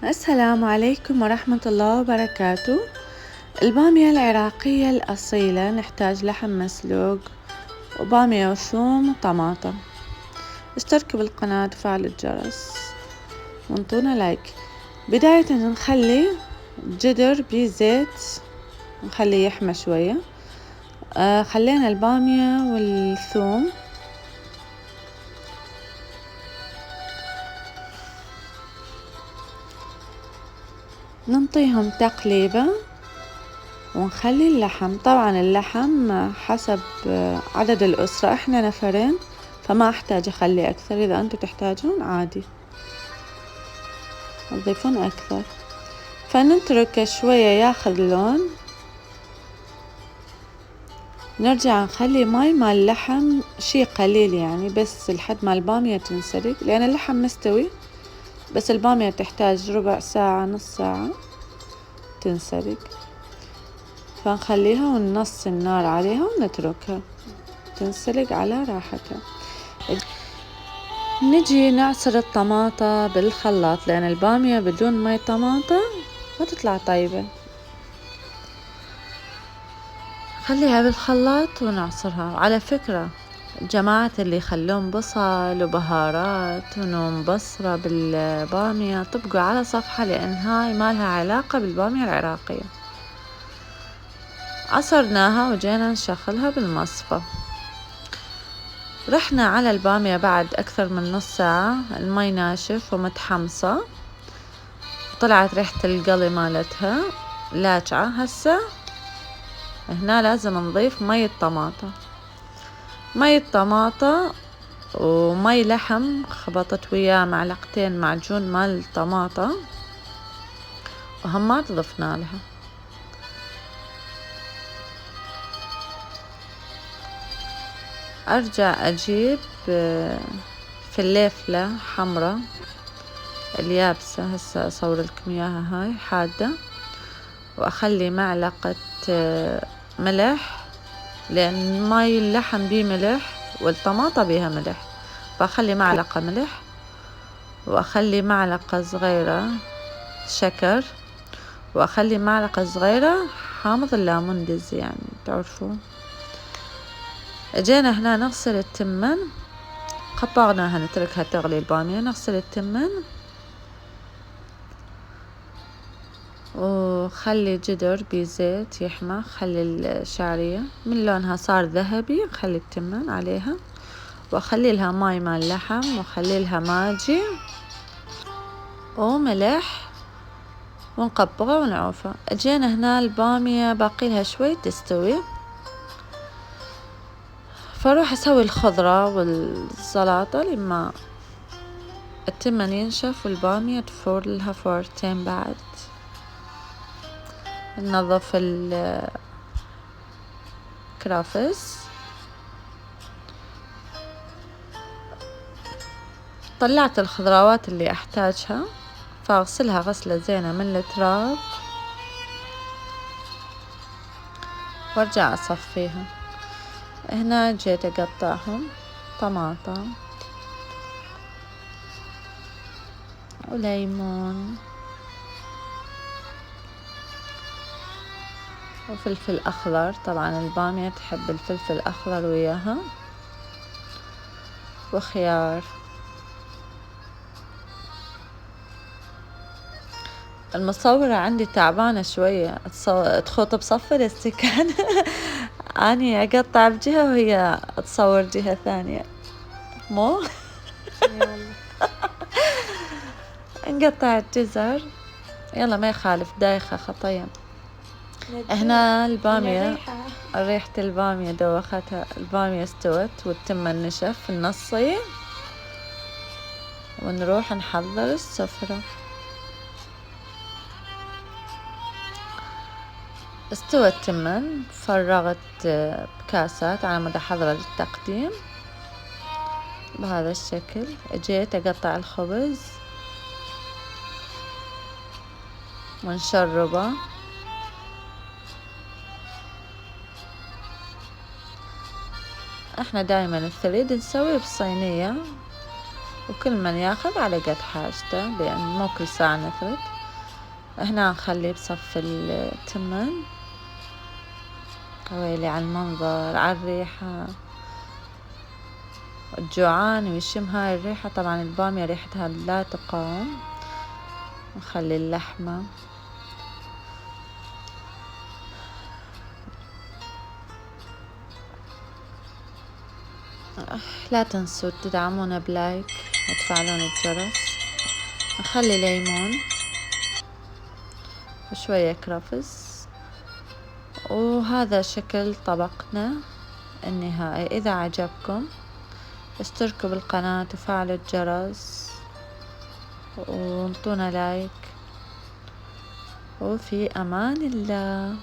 السلام عليكم ورحمة الله وبركاته. البامية العراقية الأصيلة نحتاج لحم مسلوق وبامية وثوم وطماطم. اشتركوا بالقناة وفعلوا الجرس وانطونا لايك. بداية نخلي جدر بزيت نخليه يحمى شوية. خلينا البامية والثوم ننطيهم تقليبة ونخلي اللحم. طبعا اللحم حسب عدد الأسرة، احنا نفرين فما احتاج اخلي اكثر، اذا انتم تحتاجون عادي تضيفون اكثر. فنتركه شوية ياخذ لون، نرجع نخلي ماي مال اللحم شي قليل يعني بس لحد ما البامية تنسلق، لان اللحم مستوي بس البامية تحتاج ربع ساعة نص ساعة تنسلق. فنخليها وننص النار عليها ونتركها تنسلق على راحتها. نجي نعصر الطماطة بالخلاط، لأن البامية بدون ماي طماطة ما تطلع طيبة. خليها بالخلاط ونعصرها. على فكرة جماعة اللي يخلون بصل وبهارات ونوم بصرة بالبامية طبقوا على صفحة، لأن هاي ما لها علاقة بالبامية العراقية. عصرناها وجينا نشغلها بالمصفى. رحنا على البامية بعد أكثر من نص ساعة، المي ناشف ومتحمصة، طلعت ريحة القلي مالتها لاجعة. هسه هنا لازم نضيف مي طماطة ومي لحم خبطت وياه معلقتين معجون مال الطماطة وهمات ضفنا لها. ارجع اجيب فليفلة حمرة اليابسة، هسه اصور لكم اياها هاي حادة، واخلي معلقة ملح، لان ماي اللحم بيه ملح والطماطة بيها ملح، فاخلي معلقة ملح واخلي معلقة صغيرة شكر واخلي معلقة صغيرة حامض الليمون دزي يعني تعرفون. اجينا هنا نغسل التمن، قطعناها نتركها تغلي البامية. نغسل التمن وخلي جدر بزيت يحمى، خلي الشعرية من لونها صار ذهبي، خلي التمن عليها واخلي لها ماي مال اللحم واخلي لها ماجي وملح ونقبغها ونعوفها. اجينا هنا البامية باقي لها شوي تستوي، فاروح اسوي الخضرة والسلطة لما التمن ينشف والبامية تفور لها فورتين. بعد ننظف الكرافس، طلعت الخضروات اللي احتاجها فاغسلها غسلة زينة من التراب وارجع اصفيها. هنا جيت اقطعهم طماطم وليمون وفلفل اخضر، طبعا البامية تحب الفلفل الاخضر وياها، وخيار. المصورة عندي تعبانة شوية تخوط بصف الاستكان اني اقطع بجهة وهي تصور جهة ثانية، مو نقطع الجزر. يلا ما يخالف، دايخة خطية. هنا البامية ريحة البامية دوختها، البامية استوت والتمن نشف في النصي، ونروح نحضر السفرة. استوى التمن، فرغت بكاسات على مدى حضرة للتقديم بهذا الشكل. اجيت اقطع الخبز ونشربه. احنا دايما الثريد نسوي بصينية وكل من ياخذ على قد حاجته، لأن مو كل ساعة نفرد. هنا نخليه بصف التمن. ويلي على المنظر، على الريحة، الجوعان ويشم هاي الريحة. طبعا البامية ريحتها لا تقاوم. نخلي اللحمة. لا تنسوا تدعمونا بلايك وتفعلون الجرس. نخلي ليمون وشوية كرفس. وهذا شكل طبقنا النهائي. إذا عجبكم اشتركوا بالقناة وفعلوا الجرس وانطونا لايك. وفي أمان الله.